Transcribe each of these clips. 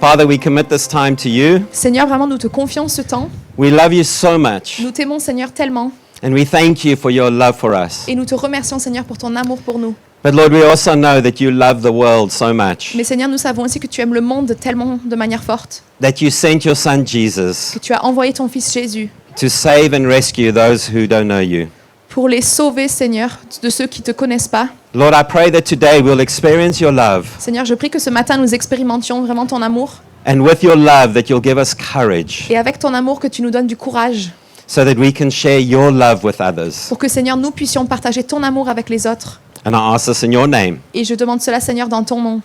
Father, we commit this time to you. Seigneur, vraiment, nous te confions ce temps. We love you so much. Nous t'aimons, Seigneur, tellement. And we thank you for your love for us. Et nous te remercions, Seigneur, pour ton amour pour nous. But Lord, we also know that you love the world so much. Mais Seigneur, nous savons aussi que tu aimes le monde tellement de manière forte. That you sent your son Jesus Que tu as envoyé ton Fils Jésus to save and rescue those who don't know you. pour les sauver, Seigneur, de ceux qui ne te connaissent pas. Lord, I pray that today we'll experience your love. Seigneur, je prie que ce matin, nous expérimentions vraiment ton amour. And with your love, that you'll give us courage Et avec ton amour, que tu nous donnes du courage. so that we can share your love with others. Pour que, Seigneur, nous puissions partager ton amour avec les autres. And I ask this in your name. Et je demande cela, Seigneur, dans ton nom.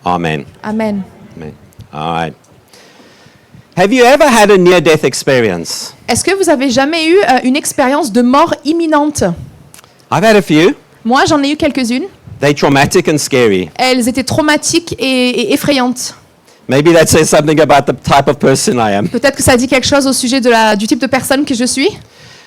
Amen. Amen. Amen. All right. Have you ever had a near-death experience? Est-ce que vous avez jamais eu une expérience de mort imminente? I've had a few. Moi, j'en ai eu quelques-unes. They're traumatic and scary. Elles étaient traumatiques et effrayantes. Maybe that says something about the type of person I am. Peut-être que ça dit quelque chose au sujet du type de personne que je suis.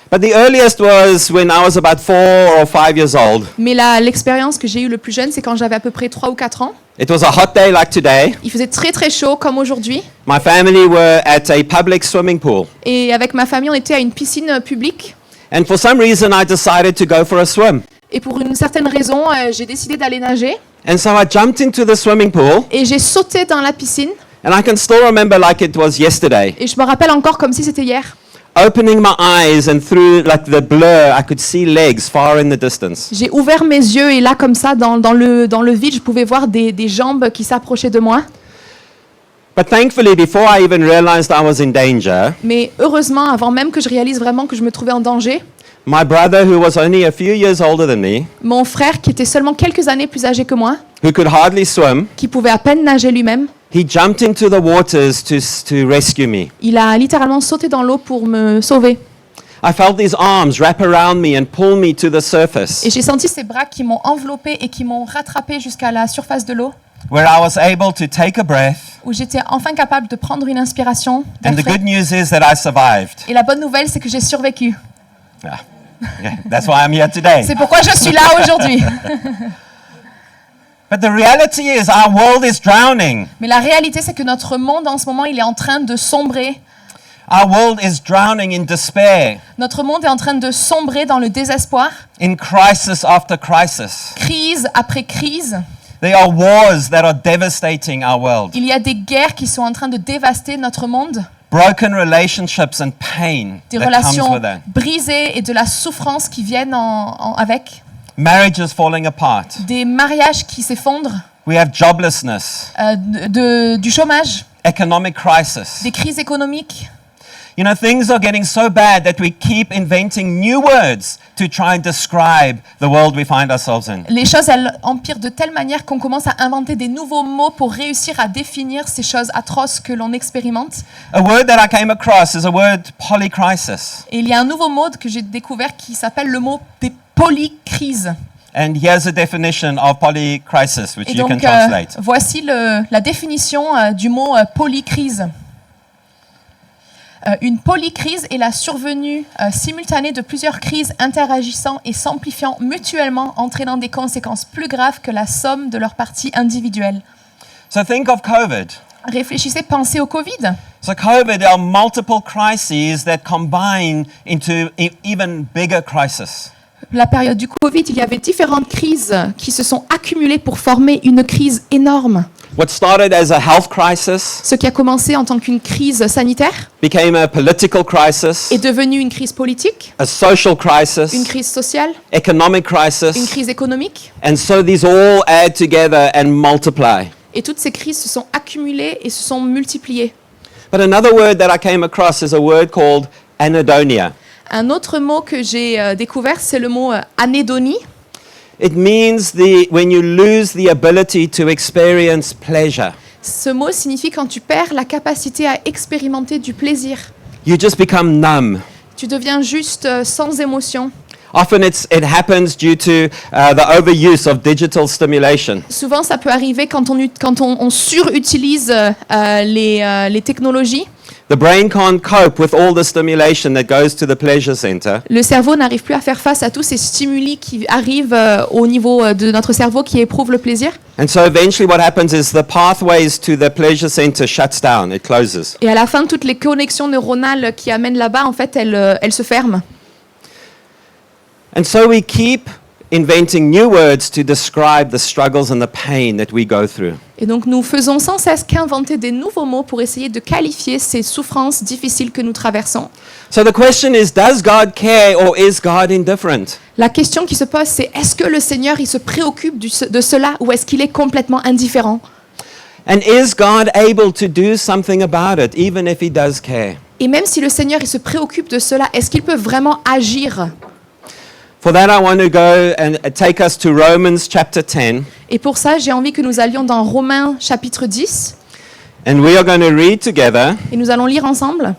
But the earliest was when I was about 4 or 5 years old. Mais l'expérience que j'ai eue le plus jeune, c'est quand j'avais à peu près 3 ou 4 ans. It was a hot day like today. Il faisait très très chaud comme aujourd'hui. My family were at a public swimming pool. Et avec ma famille, on était à une piscine publique. And for some reason, I decided to go for a swim. Et pour une certaine raison, j'ai décidé d'aller nager. And so I jumped into the swimming pool. Et j'ai sauté dans la piscine. And I can still remember like it was yesterday. Et je me rappelle encore comme si c'était hier. Opening my eyes and through like the blur, I could see legs far in the distance. J'ai ouvert mes yeux et là, comme ça, dans le vide, je pouvais voir des jambes qui s'approchaient de moi. But thankfully, before I even realized I was in danger, Mais heureusement, avant même que je réalise vraiment que je me trouvais en danger, my brother, who was only a few years older than me, mon frère, qui était seulement quelques années plus âgé que moi, who could hardly swim, qui pouvait à peine nager lui-même, he jumped into the waters to rescue me. il a littéralement sauté dans l'eau pour me sauver. I felt his arms wrap around me and pull me to the surface, Et j'ai senti ses bras qui m'ont enveloppé et qui m'ont rattrapé jusqu'à la surface de l'eau, where I was able to take a breath. où j'étais enfin capable de prendre une inspiration. And the good news is that I survived. Et la bonne nouvelle, c'est que j'ai survécu. Ah, yeah, that's why I'm here today. C'est pourquoi je suis là aujourd'hui. But the reality is our world is drowning. Mais la réalité, c'est que notre monde en ce moment, il est en train de sombrer. Our world is drowning in despair, Notre monde est en train de sombrer dans le désespoir, in crisis after crisis. crise après crise. There are wars that are devastating our world. Il y a des guerres qui sont en train de dévaster notre monde, Broken relationships and pain des that comes relations with that. brisées et de la souffrance qui viennent avec, Marriages falling apart. des mariages qui s'effondrent, We have joblessness, du chômage, economic crisis. des crises économiques. You know, things are getting so bad that we keep inventing new words to try and describe the world we find ourselves in. Les choses, elles empirent de telle manière qu'on commence à inventer des nouveaux mots pour réussir à définir ces choses atroces que l'on expérimente. A word that I came across is a word polycrisis. Et il y a un nouveau mot que j'ai découvert qui s'appelle le mot des polycrises. And here's a definition of polycrisis, which Et you can donc, translate. voici la définition du mot polycrise. Une polycrise est la survenue simultanée de plusieurs crises interagissant et s'amplifiant mutuellement, entraînant des conséquences plus graves que la somme de leurs parties individuelles. So think of COVID. Réfléchissez, pensez au Covid. So COVID, there are multiple crises that combine into even bigger crisis. La période du Covid, il y avait différentes crises qui se sont accumulées pour former une crise énorme. What started as a health crisis Ce qui a commencé en tant qu'une crise sanitaire became a political crisis, est devenu une crise politique, a social une crisis, crise sociale, economic une crisis, crise économique. and so these all add together and multiply. Et toutes ces crises se sont accumulées et se sont multipliées. But another word that I came across is a word called anhedonia. Un autre mot que j'ai découvert, c'est le mot anédonie. It means when you lose the ability to experience pleasure. Ce mot signifie quand tu perds la capacité à expérimenter du plaisir. You just become numb. Tu deviens juste sans émotion. Often it happens due to the overuse of digital stimulation. Souvent, ça peut arriver quand on surutilise les technologies. The brain can't cope with all the stimulation that goes to the pleasure center. Le cerveau n'arrive plus à faire face à tous ces stimuli qui arrivent au niveau de notre cerveau qui éprouve le plaisir. And so eventually what happens is the pathways to the pleasure center shuts down, it closes. Et à la fin, toutes les connexions neuronales qui amènent là-bas, en fait, elles se ferment. And so we keep inventing new words to describe the struggles and the pain that we go through. Et donc nous faisons sans cesse qu'inventer des nouveaux mots pour essayer de qualifier ces souffrances difficiles que nous traversons. So the question is, does God care or is God indifferent? La question qui se pose, c'est est-ce que le Seigneur il se préoccupe de cela ou est-ce qu'il est complètement indifférent? And is God able to do something about it, even if he does care? Et même si le Seigneur il se préoccupe de cela, est-ce qu'il peut vraiment agir? For that, I want to go and take us to Romans chapter 10. Et pour ça, j'ai envie que nous allions dans Romains chapitre 10 And we are going to read together et nous allons lire ensemble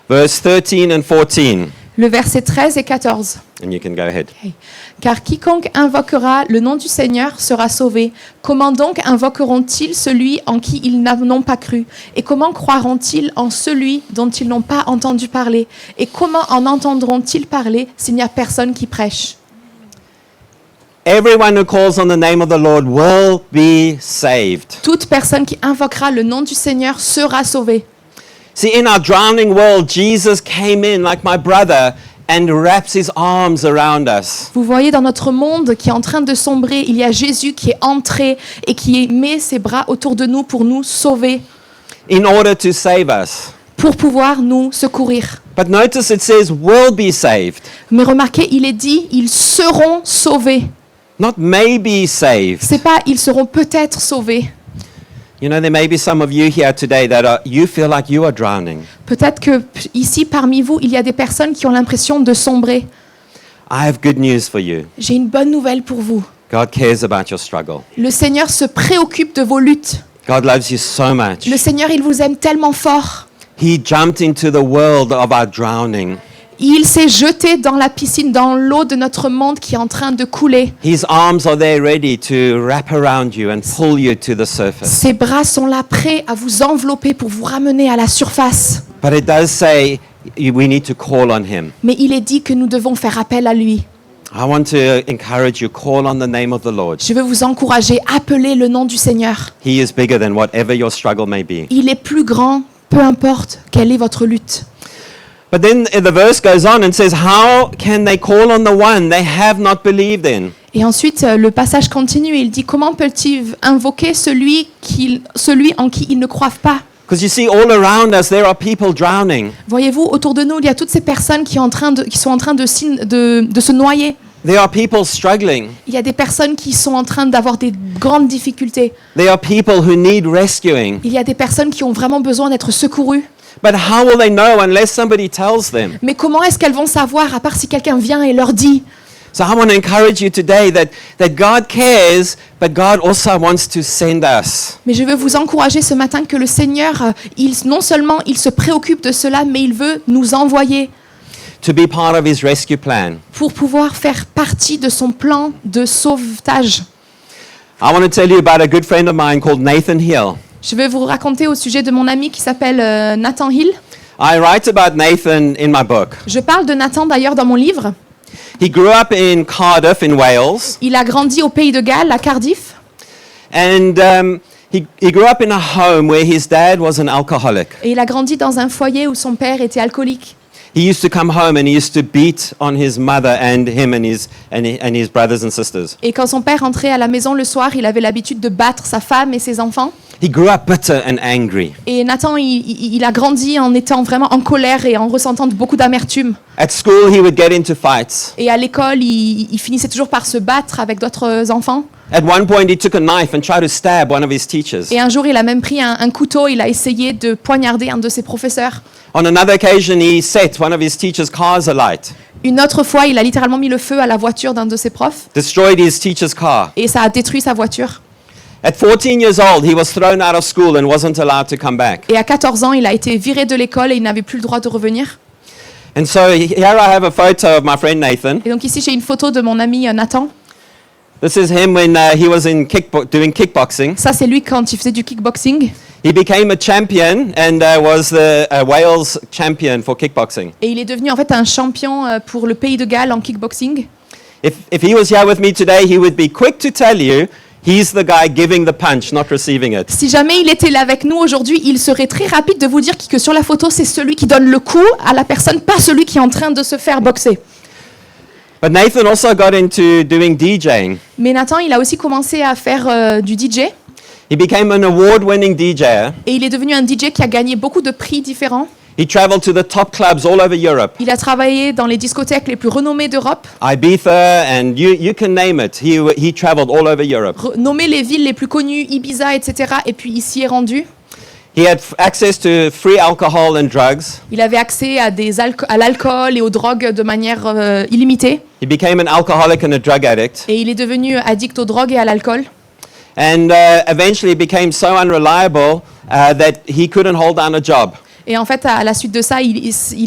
verse 13 and 14. le verset 13 et 14. And you can go ahead. Okay. Car quiconque invoquera le nom du Seigneur sera sauvé. Comment donc invoqueront-ils celui en qui ils n'ont pas cru? Et comment croiront-ils en celui dont ils n'ont pas entendu parler? Et comment en entendront-ils parler s'il n'y a personne qui prêche? Everyone who calls on the name of the Lord will be saved. Toute personne qui invoquera le nom du Seigneur sera sauvée. See, in our drowning world, Jesus came in like my brother and wraps his arms around us. Vous voyez, dans notre monde qui est en train de sombrer, il y a Jésus qui est entré et qui met ses bras autour de nous pour nous sauver, In order to save us. pour pouvoir nous secourir. But notice it says will be saved, Mais remarquez, il est dit, ils seront sauvés. not maybe saved. C'est pas, ils seront peut-être sauvés. You know, there may be some of you here today you feel like you are drowning. Peut-être que ici, parmi vous, il y a des personnes qui ont l'impression de sombrer. I have good news for you. J'ai une bonne nouvelle pour vous. God cares about your struggle. Le Seigneur se préoccupe de vos luttes. God loves you so much. Le Seigneur, il vous aime tellement fort. He jumped into the world of our drowning. Il s'est jeté dans la piscine, dans l'eau de notre monde qui est en train de couler. His arms are there ready to wrap around you and pull you to the surface. Ses bras sont là prêts à vous envelopper pour vous ramener à la surface. But it does say we need to call on him. Mais il est dit que nous devons faire appel à lui. I want to encourage you, call on the name of the Lord. Je veux vous encourager, appelez le nom du Seigneur. He is bigger than whatever your struggle may be. Il est plus grand, peu importe quelle est votre lutte. But then the verse goes on and says, how can they call on the one they have not believed in? Et ensuite, le passage continue et il dit comment peut-il invoquer celui en qui ils ne croient pas? Because you see, all around us, there are people drowning. Voyez-vous, autour de nous, il y a toutes ces personnes qui sont en train de se noyer. There are people struggling. Il y a des personnes qui sont en train d'avoir des grandes difficultés. There are people who need rescuing. Il y a des personnes qui ont vraiment besoin d'être secourues. But how will they know unless somebody tells them? Mais comment est-ce qu'elles vont savoir, à part si quelqu'un vient et leur dit? So I want to encourage you today that God cares, but God also wants to send us. Mais je veux vous encourager ce matin que le Seigneur, non seulement il se préoccupe de cela, mais il veut nous envoyer To be part of his rescue plan. pour pouvoir faire partie de son plan de sauvetage. I want to tell you about a good friend of mine called Nathan Hill. Je vais vous raconter au sujet de mon ami qui s'appelle Nathan Hill. I write about Nathan in my book. Je parle de Nathan d'ailleurs dans mon livre. He grew up in Cardiff in Wales, Il a grandi au Pays de Galles, à Cardiff. and he grew up in a home where his dad was an alcoholic. Et il a grandi dans un foyer où son père était alcoolique. He used to come home and he used to beat on his mother and him and his brothers and sisters. Et quand son père rentrait à la maison le soir, il avait l'habitude de battre sa femme et ses enfants. He grew up bitter and angry. Et Nathan, il a grandi en étant vraiment en colère et en ressentant beaucoup d'amertume. At school, he would get into fights. Et à l'école, il finissait toujours par se battre avec d'autres enfants. At one point, he took a knife and tried to stab one of his teachers. Et un jour, il a même pris un couteau, il a essayé de poignarder un de ses professeurs. On another occasion, he set one of his teachers' cars alight, Une autre fois, il a littéralement mis le feu à la voiture d'un de ses profs destroyed his teacher's car. et ça a détruit sa voiture. At 14 years old, he was thrown out of school and wasn't allowed to come back. Et à 14 ans, il a été viré de l'école et il n'avait plus le droit de revenir. And so here I have a photo of my friend Nathan. Et donc ici, j'ai une photo de mon ami Nathan. This is him when he was in doing kickboxing. Ça, c'est lui quand il faisait du kickboxing. He became a champion and was the Wales champion for kickboxing. Et il est devenu en fait un champion pour le pays de Galles en kickboxing. If he was here with me today, he would be quick to tell you he's the guy giving the punch, not receiving it. Si jamais il était là avec nous aujourd'hui, il serait très rapide de vous dire que sur la photo, c'est celui qui donne le coup à la personne, pas celui qui est en train de se faire boxer. But Nathan also got into doing DJing. Mais Nathan, il a aussi commencé à faire du DJ. He became an award-winning DJ. Et il est devenu un DJ qui a gagné beaucoup de prix différents. He traveled to the top clubs all over Europe. Il a travaillé dans les discothèques les plus renommées d'Europe. Ibiza and you can name it. He traveled all over Europe. Nommé les villes les plus connues, Ibiza, etc. Et puis il s'y est rendu. He had access to free alcohol and drugs. Il avait accès à l'alcool et aux drogues de manière illimitée. He became an alcoholic and a drug addict. Et il est devenu addict aux drogues et à l'alcool. And eventually became so unreliable that he couldn't hold down a job. Et en fait, à la suite de ça, il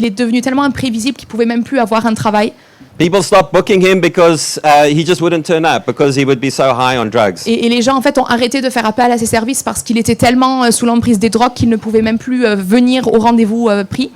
est devenu tellement imprévisible qu'il pouvait même plus avoir un travail. People stopped booking him because he just wouldn't turn up because he would be so high on drugs. Et les gens, en fait, ont arrêté de faire appel à ses services parce qu'il était tellement sous l'emprise des drogues qu'il ne pouvait même plus venir au rendez-vous pris.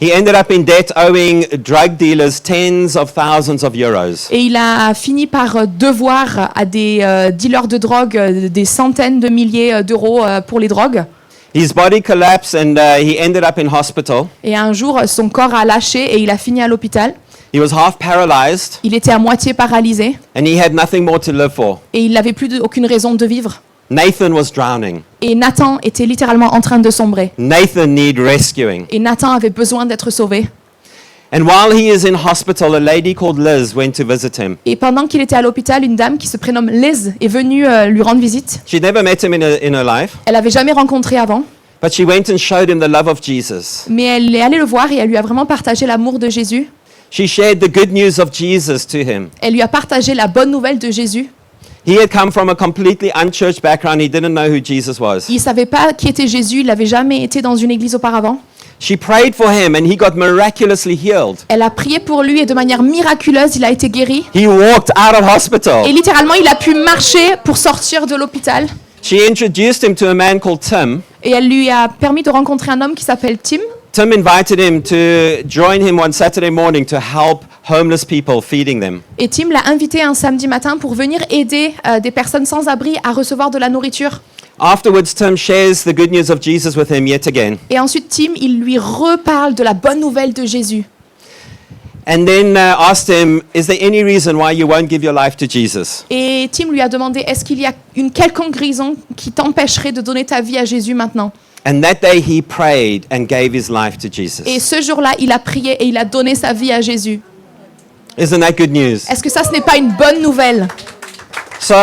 He ended up in debt, owing drug dealers tens of thousands of euros. Et il a fini par devoir à des dealers de drogue des centaines de milliers d'euros pour les drogues. His body collapsed and he ended up in hospital. Et un jour, son corps a lâché et il a fini à l'hôpital. He was half paralyzed Il était à moitié paralysé and he had nothing more to live for. et il n'avait plus aucune raison de vivre. Nathan was drowning. Et Nathan était littéralement en train de sombrer. Nathan needed rescuing. Et Nathan avait besoin d'être sauvé. And while he is in hospital, a lady called Liz went to visit him. Et pendant qu'il était à l'hôpital, une dame qui se prénomme Liz est venue lui rendre visite. She'd never met him in her life, Elle n'avait jamais rencontré avant, but she went and showed him the love of Jesus. mais elle est allée le voir et elle lui a vraiment partagé l'amour de Jésus. She shared the good news of Jesus to him. Elle lui a partagé la bonne nouvelle de Jésus. He had come from a completely unchurched background. He didn't know who Jesus was. Il ne savait pas qui était Jésus, il n'avait jamais été dans une église auparavant. She prayed for him and he got miraculously healed. Elle a prié pour lui et de manière miraculeuse, il a été guéri. He walked out of hospital. Et littéralement, il a pu marcher pour sortir de l'hôpital. She introduced him to a man called Tim. Et elle lui a permis de rencontrer un homme qui s'appelle Tim. Tim invited him to join him one Saturday morning to help homeless people, feeding them. Et Tim l'a invité un samedi matin pour venir aider des personnes sans abri à recevoir de la nourriture. Afterwards, Tim shares the good news of Jesus with him yet again. Et ensuite, Tim, il lui reparle de la bonne nouvelle de Jésus. And then asked him, is there any reason why you won't give your life to Jesus? Et Tim lui a demandé, est-ce qu'il y a une quelconque raison qui t'empêcherait de donner ta vie à Jésus maintenant? And that day he prayed and gave his life to Jesus. Et ce jour-là, il a prié et il a donné sa vie à Jésus. Isn't that good news? Est-ce que ça, ce n'est pas une bonne nouvelle? So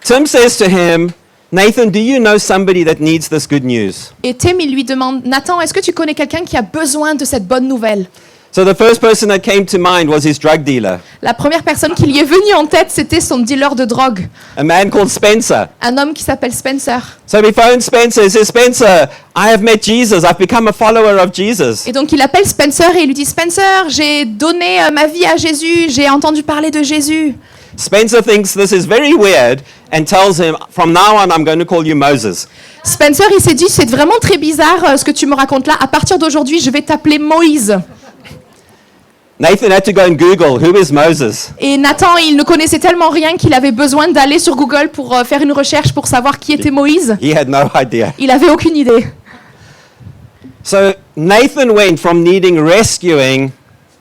Tim says to him, Nathan, do you know somebody that needs this good news? Et Tim, il lui demande, Nathan, est-ce que tu connais quelqu'un qui a besoin de cette bonne nouvelle? So the first person that came to mind was his drug dealer, La première personne qui lui est venue en tête, c'était son dealer de drogue, a man called Spencer. un homme qui s'appelle Spencer. So he phoned Spencer. He says, Spencer, I have met Jesus. I've become a follower of Jesus. Et donc il appelle Spencer et il lui dit, Spencer, j'ai donné ma vie à Jésus, j'ai entendu parler de Jésus. Spencer thinks this is very weird and tells him, from now on, I'm going to call you Moses. Spencer, il s'est dit, c'est vraiment très bizarre ce que tu me racontes là. À partir d'aujourd'hui, je vais t'appeler Moïse. Nathan had to go and Google, who is Moses? Et Nathan, il ne connaissait tellement rien qu'il avait besoin d'aller sur Google pour faire une recherche pour savoir qui était Moïse. He had no idea. Il avait aucune idée. So Nathan went from needing rescuing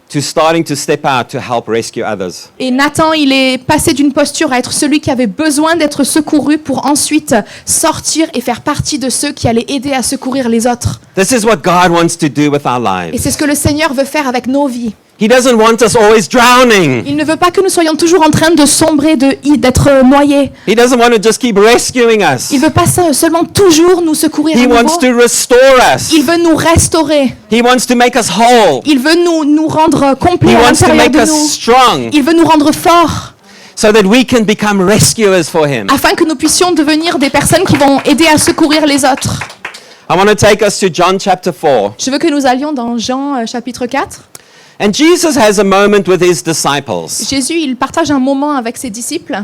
to starting to step out to help rescue others. Et Nathan, il est passé d'une posture à être celui qui avait besoin d'être secouru pour ensuite sortir et faire partie de ceux qui allaient aider à secourir les autres. This is what God wants to do with our Et lives. c'est ce que le Seigneur veut faire avec nos vies. He doesn't want us always drowning. Il ne veut pas que nous soyons toujours en train de sombrer, d'être noyés. He doesn't want to just keep rescuing us. Il veut pas seulement toujours nous secourir à He wants nouveau. to restore us. Il veut nous restaurer. He wants to make us whole. Il veut nous rendre complets He à wants to l'intérieur make de us nous. strong Il veut nous rendre forts so that we can become rescuers for him. afin que nous puissions devenir des personnes qui vont aider à secourir les autres. I want to take us to John chapter 4. Je veux que nous allions dans Jean chapitre 4. And Jesus has a moment with his disciples. Jésus, il partage un moment avec ses disciples.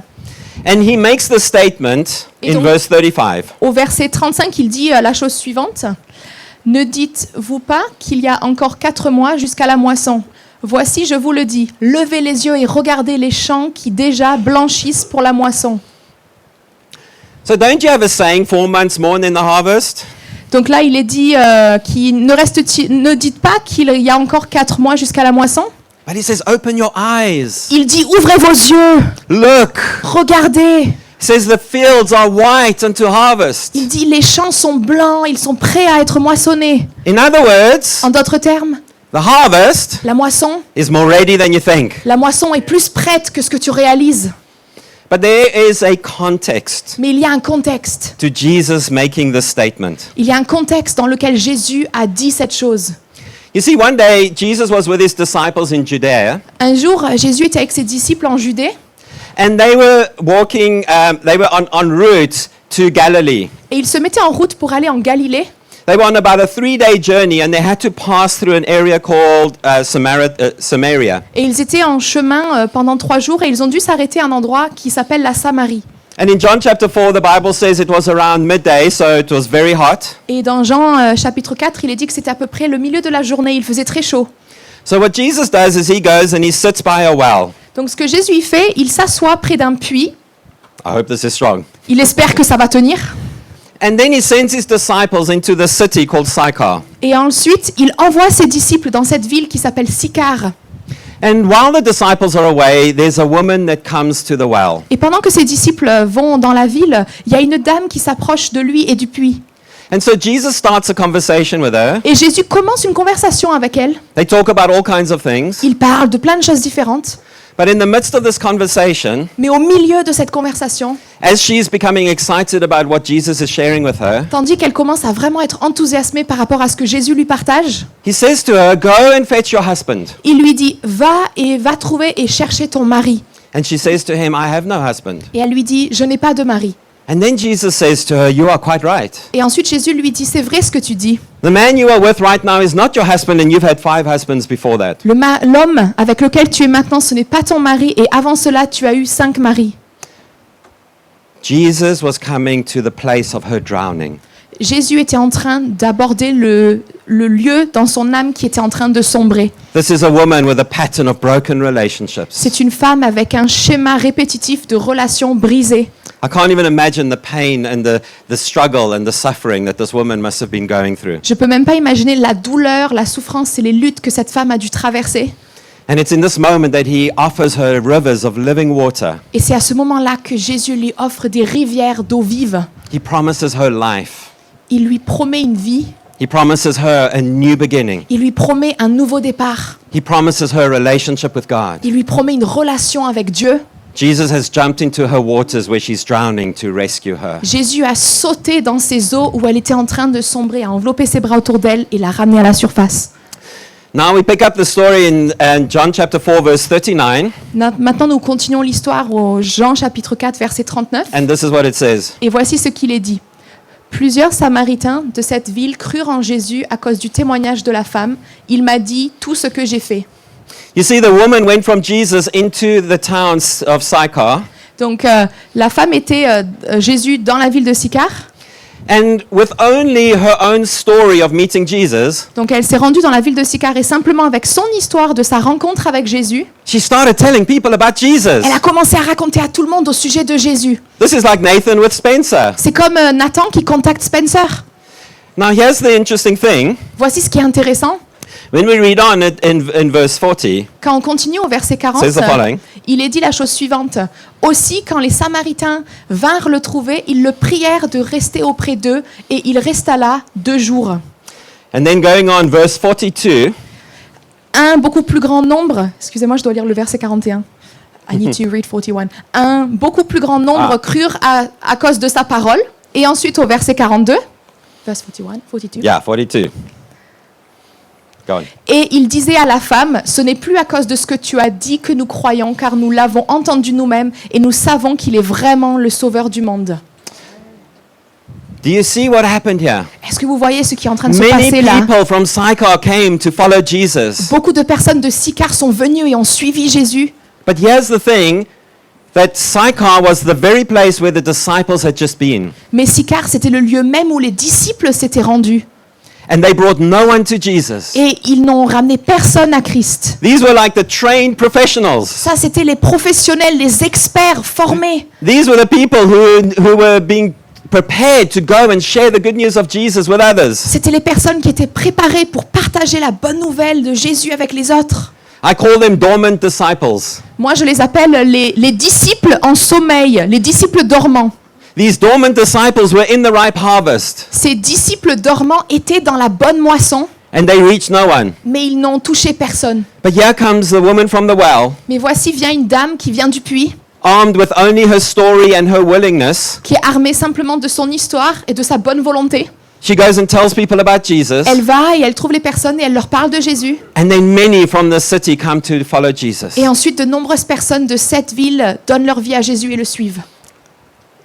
And he makes the statement Et in donc- verse 35. Au verset 35, il dit la chose suivante. Ne dites-vous pas qu'il y a encore 4 mois jusqu'à la moisson? Voici, je vous le dis, levez les yeux et regardez les champs qui déjà blanchissent pour la moisson. So don't you have a saying, 4 months more and then the harvest? Donc là, il est dit ne dites pas qu'il y a encore 4 mois jusqu'à la moisson. But he says, open your eyes. Il dit ouvrez vos yeux, Look. regardez. He says the fields are white unto harvest. Il dit les champs sont blancs, ils sont prêts à être moissonnés. In other words, En d'autres termes, the harvest la moisson is more ready than you think. est plus prête que ce que tu réalises. But there is a context Mais il y a un contexte. to Jesus making this statement. Il y a un contexte dans lequel Jésus a dit cette chose. You see, one day Jesus was with his disciples in Judea, Un jour, Jésus était avec ses disciples en Judée and they were walking, they were on route to Galilee. et ils se mettaient en route pour aller en Galilée. They were on about a 3-day journey, and they had to pass through an area called Samaria. Et ils étaient en chemin pendant 3 jours et ils ont dû s'arrêter à un endroit qui s'appelle la Samarie. And in John chapter 4, the Bible says it was around midday, so it was very hot. Et dans Jean chapitre 4, il est dit que c'était à peu près le milieu de la journée, il faisait très chaud. So what Jesus does is he goes and he sits by a well. Donc ce que Jésus fait, il s'assoit près d'un puits, I hope this is strong. il espère que ça va tenir, And then he sends his disciples into the city called Sychar. et ensuite il envoie ses disciples dans cette ville qui s'appelle Sychar. And while the disciples are away, there's a woman that comes to the well. Et pendant que ses disciples vont dans la ville, il y a une dame qui s'approche de lui et du puits. And so Jesus starts a conversation with her. Et Jésus commence une conversation avec elle. They talk about all kinds of things. Il parle de plein de choses différentes. But in the midst of this conversation, Mais au milieu de cette conversation, as she's becoming excited about what Jesus is sharing with her, tandis qu'elle commence à vraiment être enthousiasmée par rapport à ce que Jésus lui partage, he says to her, "Go and fetch your husband." il lui dit « Va trouver et chercher ton mari. And she says to him, "I have no husband." » Et elle lui dit « Je n'ai pas de mari. And then Jesus says to her, "You are quite right. » Et ensuite Jésus lui dit « C'est vrai ce que tu dis. The man you are with right now is not your husband, and you've had 5 husbands before that. L'homme avec lequel tu es maintenant, ce n'est pas ton mari, et avant cela, tu as eu 5 maris. » Jesus was coming to the place of her drowning. Jésus était en train d'aborder le lieu dans son âme qui était en train de sombrer. This is a woman with a pattern of broken relationships. C'est une femme avec un schéma répétitif de relations brisées. I can't even imagine the pain and the struggle and the suffering that this woman must have been going through. Je peux même pas imaginer la douleur, la souffrance et les luttes que cette femme a dû traverser. And it's in this moment that he offers her rivers of living water. Et c'est à ce moment-là que Jésus lui offre des rivières d'eau vive. He promises her life. Il lui promet une vie, He promises her a new beginning. il lui promet un nouveau départ, He promises her a relationship with God. il lui promet une relation avec Dieu. Jesus has jumped into her waters where she's drowning to rescue her. Jésus a sauté dans ces eaux où elle était en train de sombrer, a enveloppé ses bras autour d'elle et l'a ramenée à la surface. Now we pick up the story in John chapter 4 verse 39, Maintenant, nous continuons l'histoire au Jean chapitre 4, verset 39. and this is what it says. Et voici ce qu'il est dit. Plusieurs Samaritains de cette ville crurent en Jésus à cause du témoignage de la femme. Il m'a dit tout ce que j'ai fait. You see, the woman went from Jesus into the town of Sychar, Donc, la femme était Jésus dans la ville de Sychar. and with only her own story of meeting Jesus, Donc, elle s'est rendue dans la ville de Sychar et simplement avec son histoire de sa rencontre avec Jésus, she started telling people about Jesus. elle a commencé à raconter à tout le monde au sujet de Jésus. This is like Nathan with Spencer. C'est comme Nathan qui contacte Spencer. Now, here's the interesting thing. Voici ce qui est intéressant. When we read on in verse 40, Quand on continue au verset 40, Says the following. il est dit la chose suivante. Aussi, quand les Samaritains vinrent le trouver, ils le prièrent de rester auprès d'eux et il resta là 2 jours. and then going on, verse 42, Un beaucoup plus grand nombre, excusez-moi, je dois lire le verset 41. I need to read 41. Un beaucoup plus grand nombre crurent à cause de sa parole. Et ensuite au verset 42, verse 41, 42. yeah, 42. Go on. Et il disait à la femme, ce n'est plus à cause de ce que tu as dit que nous croyons, car nous l'avons entendu nous-mêmes et nous savons qu'il est vraiment le sauveur du monde. Do you see what happened here? Est-ce que vous voyez ce qui est en train de se Many passer là? people from Sychar came to follow Jesus. Beaucoup de personnes de Sychar sont venues et ont suivi Jésus. But here's the thing, that Sychar was the very place where the disciples had just been. Mais Sychar, c'était le lieu même où les disciples s'étaient rendus. And they brought no one to Jesus. Et ils n'ont ramené personne à Christ. These were like the trained professionals. Ça, c'était les professionnels, les experts formés. These were the people who were being prepared to go and share the good news of Jesus with others. C'était les personnes qui étaient préparées pour partager la bonne nouvelle de Jésus avec les autres. I call them dormant disciples. Moi, je les appelle les disciples en sommeil, les disciples dormants. These dormant disciples were in the ripe harvest, Ces disciples dormants étaient dans la bonne moisson, and they reached no one. mais ils n'ont touché personne. But here comes the woman from the well, Mais voici vient une dame qui vient du puits, armed with only her story and her willingness. qui est armée simplement de son histoire et de sa bonne volonté. She goes and tells people about Jesus, Elle va et elle trouve les personnes et elle leur parle de Jésus. and then many from the city come to follow Jesus. Et ensuite, de nombreuses personnes de cette ville donnent leur vie à Jésus et le suivent.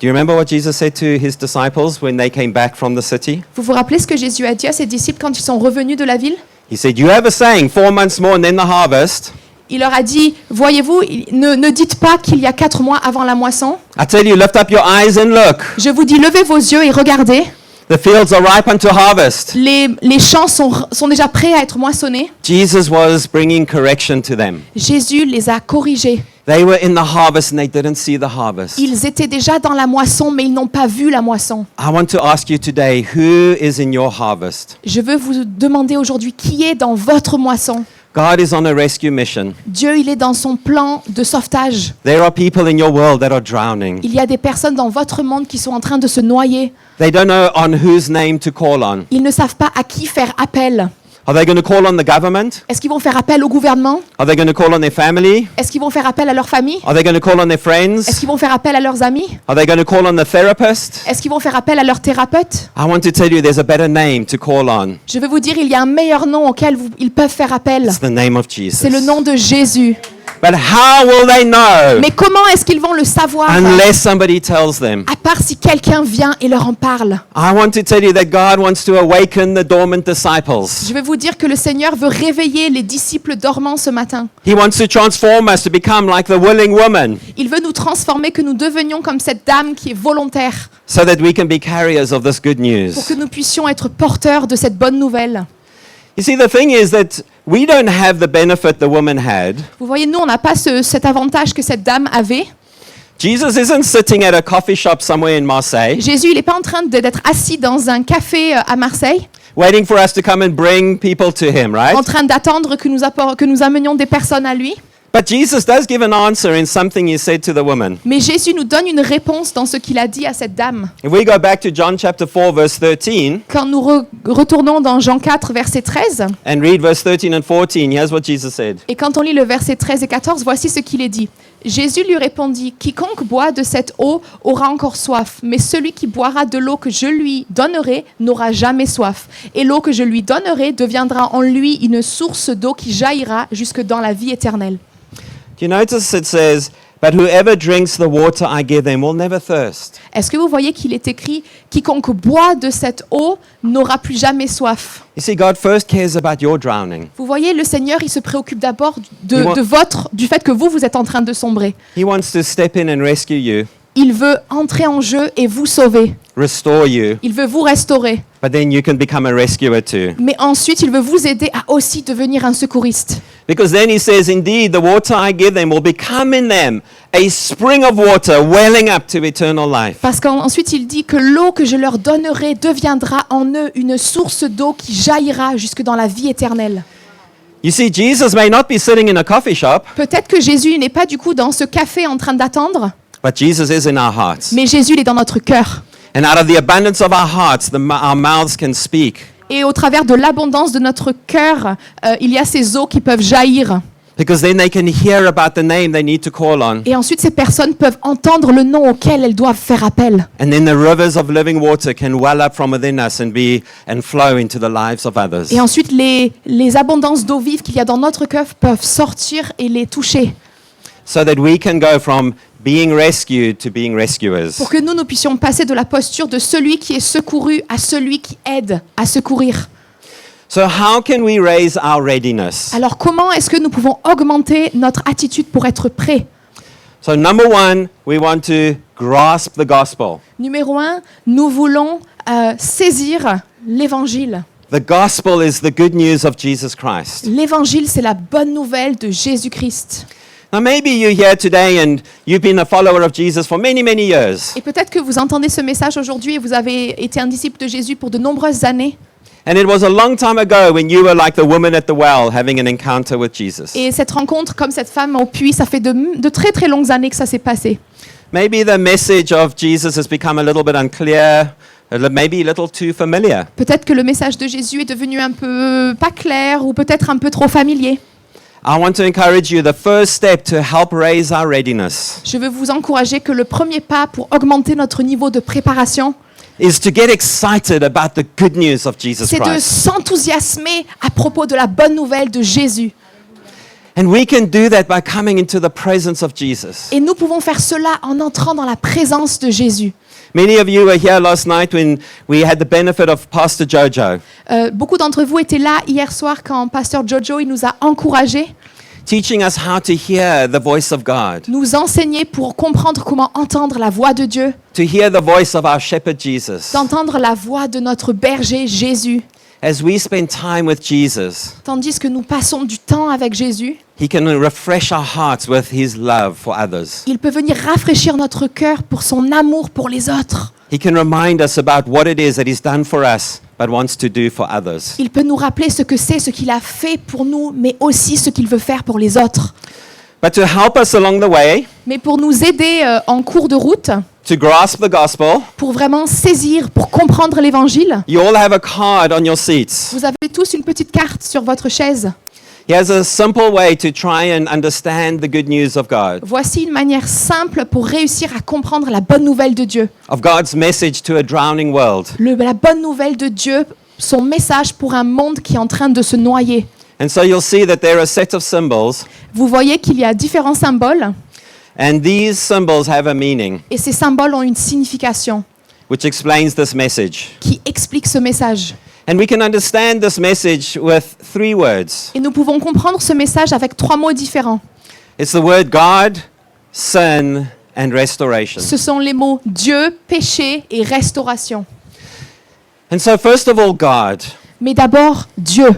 Do you remember what Jesus said to his disciples when they came back from the city? Vous vous rappelez ce que Jésus a dit à ses disciples quand ils sont revenus de la ville? He said, "You have a saying, 4 months more and then the harvest. Il leur a dit, voyez-vous, ne dites pas qu'il y a 4 mois avant la moisson. I tell you, lift up your eyes and look. Je vous dis, levez vos yeux et regardez. The fields are ripe unto harvest." Les champs sont déjà prêts à être moissonnés. Jesus was bringing correction to them. Jésus les a corrigés. They were in the harvest and they didn't see the harvest. Ils étaient déjà dans la moisson, mais ils n'ont pas vu la moisson. I want to ask you today, who is in your harvest? Je veux vous demander aujourd'hui qui est dans votre moisson. God is on a rescue mission. Dieu, il est dans son plan de sauvetage. There are people in your world that are drowning. Il y a des personnes dans votre monde qui sont en train de se noyer. They don't know on whose name to call on. Ils ne savent pas à qui faire appel. Are they going to call on the government? Est-ce qu'ils vont faire appel au gouvernement? Are they going to call on their family? Est-ce qu'ils vont faire appel à leur famille? Are they going to call on their Est-ce friends? qu'ils vont faire appel à leurs amis? Are they going to call on the therapist? Est-ce qu'ils vont faire appel à leur thérapeute? I want to tell you there's a better name to call on. Je vais vous dire, il y a un meilleur nom auquel ils peuvent faire appel. It's the name of Jesus. C'est le nom de Jésus. But how will they know Mais comment est-ce qu'ils vont le savoir? unless somebody tells them? À part si quelqu'un vient et leur en parle. I want to tell you that God wants to awaken the dormant disciples. Je vais vous dire que le Seigneur veut réveiller les disciples dormants ce matin. He wants to transform us to become like the willing woman Il veut nous transformer, que nous devenions comme cette dame qui est volontaire, so that we can be carriers of this good pour news. que nous puissions être porteurs de cette bonne nouvelle. You see, the thing is that we don't have the benefit the woman had. Vous voyez, nous, on n'a pas cet avantage que cette dame avait. Jesus isn't sitting at a coffee shop somewhere in Marseille, Jésus, il n'est pas en train d'être assis dans un café à Marseille, waiting for us to come and bring people to him, right? en train d'attendre que nous amenions des personnes à lui. But Jesus does give an answer in something he said to the woman. Mais Jésus nous donne une réponse dans ce qu'il a dit à cette dame. If we go back to John chapter 4 verse 13 Quand nous retournons dans Jean 4, verset 13, and read verse 13 and 14, here's what Jesus said. et quand on lit le verset 13 et 14, voici ce qu'il est dit. Jésus lui répondit, « Quiconque boit de cette eau aura encore soif, mais celui qui boira de l'eau que je lui donnerai n'aura jamais soif. Et l'eau que je lui donnerai deviendra en lui une source d'eau qui jaillira jusque dans la vie éternelle. » Do you notice it says, "But whoever drinks the water I give them will never thirst." Est-ce que vous voyez qu'il est écrit « Quiconque boit de cette eau n'aura plus jamais soif ». You see, God first cares about your drowning. Vous voyez, le Seigneur, il se préoccupe d'abord Il va- du fait que vous êtes en train de sombrer. He wants to step in and rescue you, Il veut entrer en jeu et vous sauver. restore you, Il veut vous restaurer. but then you can become a rescuer too. Mais ensuite, il veut vous aider à aussi devenir un secouriste. Because then he says, "Indeed, the water I give them will become in them a spring of water welling up to eternal life." Parce qu'ensuite, il dit que l'eau que je leur donnerai deviendra en eux une source d'eau qui jaillira jusque dans la vie éternelle. You see, Jesus may not be sitting in a coffee shop, Peut-être que Jésus n'est pas du coup dans ce café en train d'attendre, but Jesus is in our hearts. mais Jésus, il est dans notre cœur. And out of the abundance of our hearts, our mouths can speak. Et au travers de l'abondance de notre cœur, il y a ces eaux qui peuvent jaillir. Because then they can hear about the name they need to call on. Et ensuite, ces personnes peuvent entendre le nom auquel elles doivent faire appel. And then the rivers of living water can well up from within us and flow into the lives of others. Et ensuite, les abondances d'eau vive qu'il y a dans notre cœur peuvent sortir et les toucher. So that we can go from being rescued to being rescuers. Pour que nous puissions passer de la posture de celui qui est secouru à celui qui aide à secourir. So how can we raise our readiness? Alors comment est-ce que nous pouvons augmenter notre attitude pour être prêts? So number one, we want to grasp the gospel. Numéro 1, nous voulons saisir l'évangile. The gospel is the good news of Jesus Christ. L'évangile, c'est la bonne nouvelle de Jésus-Christ. Now maybe you're here today and you've been a follower of Jesus for many, many years. Et peut-être que vous entendez ce message aujourd'hui et vous avez été un disciple de Jésus pour de nombreuses années. And it was a long time ago when you were like the woman at the well having an encounter with Jesus. Et cette rencontre, comme cette femme au puits, ça fait de très très longues années que ça s'est passé. Maybe the message of Jesus has become a little bit unclear, maybe a little too familiar. Peut-être que le message de Jésus est devenu un peu pas clair ou peut-être un peu trop familier. I want to encourage you, the first step to help raise our readiness Je veux vous encourager que le premier pas pour augmenter notre niveau de préparation, is to get excited about the good news of Jesus c'est de Christ. s'enthousiasmer à propos de la bonne nouvelle de Jésus. And we can do that by coming into the presence of Jesus. Et nous pouvons faire cela en entrant dans la présence de Jésus. Many of you were here last night when we had the benefit of Pastor Jojo Beaucoup d'entre vous étaient là hier soir quand Pasteur Jojo il nous a encouragés, teaching us how to hear the voice of God, nous enseigner pour comprendre comment entendre la voix de Dieu, to hear the voice of our shepherd Jesus. d'entendre la voix de notre berger Jésus. As we spend time with Jesus, Tandis que nous passons du temps avec Jésus, He can refresh our hearts with His love for others. il peut venir rafraîchir notre cœur pour son amour pour les autres. He can remind us about what it is that He's done for us but wants to do for others. Il peut nous rappeler ce que c'est, ce qu'il a fait pour nous, mais aussi ce qu'il veut faire pour les autres. But to help us along the way, Mais pour nous aider en cours de route, to grasp the gospel, pour vraiment saisir, pour comprendre l'évangile, you all have a card on your seats. vous avez tous une petite carte sur votre chaise. Here's a simple way to try and understand the good news of God, Voici une manière simple pour réussir à comprendre la bonne nouvelle de Dieu. of God's message to a drowning world. La bonne nouvelle de Dieu, son message pour un monde qui est en train de se noyer. And so you'll see that there are a set of symbols, Vous voyez qu'il y a différents symboles and these symbols have a meaning, et ces symboles ont une signification which explains this message. qui explique ce message. And we can understand this message with 3 words. Et nous pouvons comprendre ce message avec 3 mots différents. It's the word God, sin, and restoration. Ce sont les mots Dieu, péché et restauration. And so first of all, God. Mais d'abord, Dieu.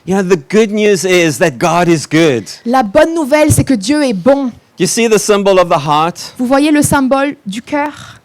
You know, the good news is that God is good. La bonne nouvelle, c'est que Dieu est bon. You see the symbol of the heart? Vous voyez le symbole du cœur?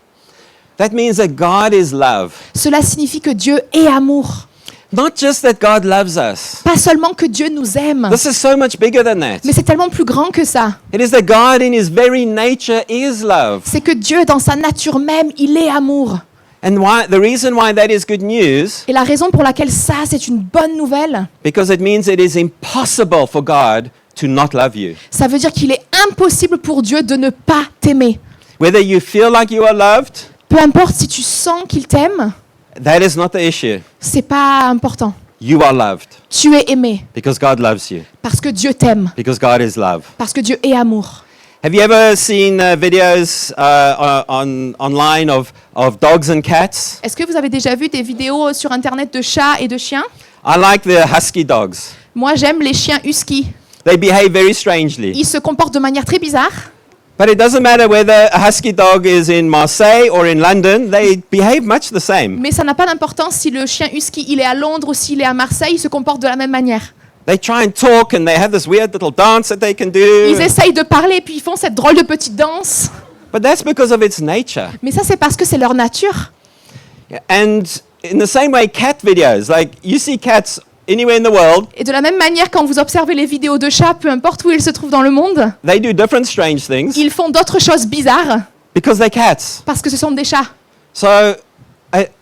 That means that God is love. Cela signifie que Dieu est amour. Not just that God loves us. Pas seulement que Dieu nous aime, This is so much bigger than that. mais c'est tellement plus grand que ça. It is that God in His very nature is love. C'est que Dieu, dans sa nature même, il est amour. And the reason why that is good news, Et la raison pour laquelle ça, c'est une bonne nouvelle, because it means it is impossible for God to not love you. ça veut dire qu'il est impossible pour Dieu de ne pas t'aimer. Whether you feel like you are loved, Peu importe si tu sens qu'il t'aime, that is not the issue. c'est pas important. You are loved Tu es aimé because God loves you, parce que Dieu t'aime, because God is love. parce que Dieu est amour. Have you ever seen videos online of dogs and cats? Est-ce que vous avez déjà vu des vidéos sur Internet de chats et de chiens? I like the husky dogs. Moi, j'aime les chiens husky. They behave very strangely. Ils se comportent de manière très bizarre. But it doesn't matter whether a husky dog is in Marseille or in London, they behave much the same. Mais ça n'a pas d'importance si le chien husky il est à Londres ou s'il est à Marseille, il se comporte de la même manière. They try and talk and they have this weird little dance that they can do. Ils essayent de parler et puis ils font cette drôle de petite danse. But that's because of its nature. Mais ça, c'est parce que c'est leur nature. And in the same way, cat videos, like you see cats anywhere in the world, Et de la même manière, quand vous observez les vidéos de chats, peu importe où ils se trouvent dans le monde, they do different strange things ils font d'autres choses bizarres because they're cats. parce que ce sont des chats. So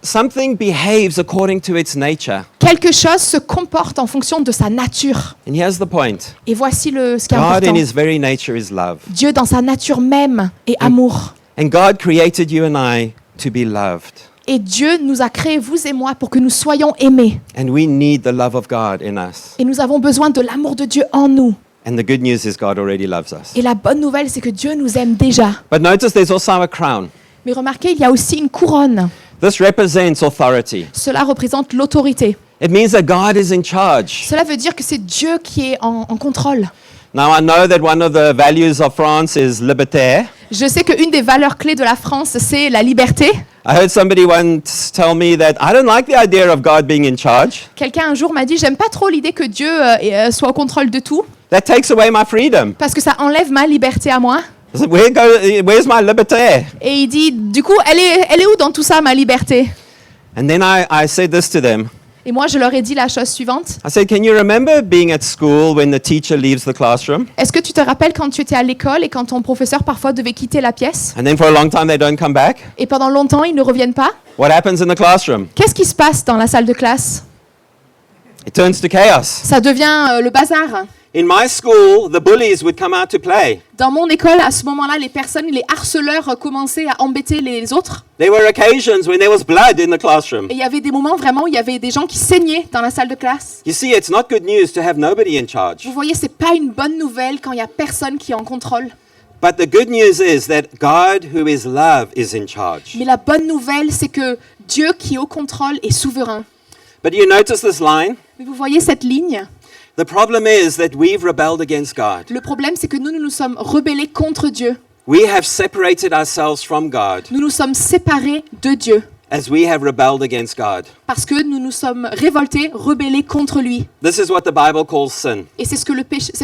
something behaves according to its nature. Quelque chose se comporte en fonction de sa nature. And here's the point. Et voici ce qui est God important. in His very nature is love. Dieu, dans sa nature même, est amour. And God created you and I to be loved. Et Dieu nous a créés, vous et moi, pour que nous soyons aimés. And we need the love of God in us. Et nous avons besoin de l'amour de Dieu en nous. And the good news is God already loves us. Et la bonne nouvelle, c'est que Dieu nous aime déjà. But notice there's also a crown. Mais remarquez, il y a aussi une couronne. This represents authority. Cela représente l'autorité. It means that God is in charge. Cela veut dire que c'est Dieu qui est en contrôle. Now, I know that one of the values of France is liberté. Je sais qu'une des valeurs clés de la France, c'est la liberté. I heard somebody once tell me that I don't like the idea of God being in charge. Quelqu'un un jour m'a dit, j'aime pas trop l'idée que Dieu soit au contrôle de tout, That takes away my freedom. parce que ça enlève ma liberté à moi. I said, where's my liberté? Et il dit, du coup, elle est où dans tout ça, ma liberté? And then I said this to them. Et moi, je leur ai dit la chose suivante. I said, can you remember being at school when the teacher leaves the classroom? Est-ce que tu te rappelles quand tu étais à l'école et quand ton professeur parfois devait quitter la pièce? And then for a long time they don't come back? Et pendant longtemps, ils ne reviennent pas? What happens in the classroom? Qu'est-ce qui se passe dans la salle de classe? It turns to chaos. Ça devient le bazar. In my school, the bullies would come out to play. Dans mon école, à ce moment-là, les harceleurs commençaient à embêter les autres. There were occasions when there was blood in the classroom. Et il y avait des moments vraiment où il y avait des gens qui saignaient dans la salle de classe. You see, it's not good news to have nobody in charge. Vous voyez, c'est pas une bonne nouvelle quand il y a personne qui est en contrôle. But the good news is that God, who is love, is in charge. Mais la bonne nouvelle, c'est que Dieu qui est au contrôle est souverain. But you notice this line? Mais vous voyez cette ligne? The problem is that we've rebelled against God. Le problème, c'est que nous nous sommes rebellés contre Dieu. We have separated ourselves from God Nous nous sommes séparés de Dieu as we have rebelled against God. parce que nous nous sommes révoltés, rebellés contre lui. This is what the Bible calls sin. Et c'est ce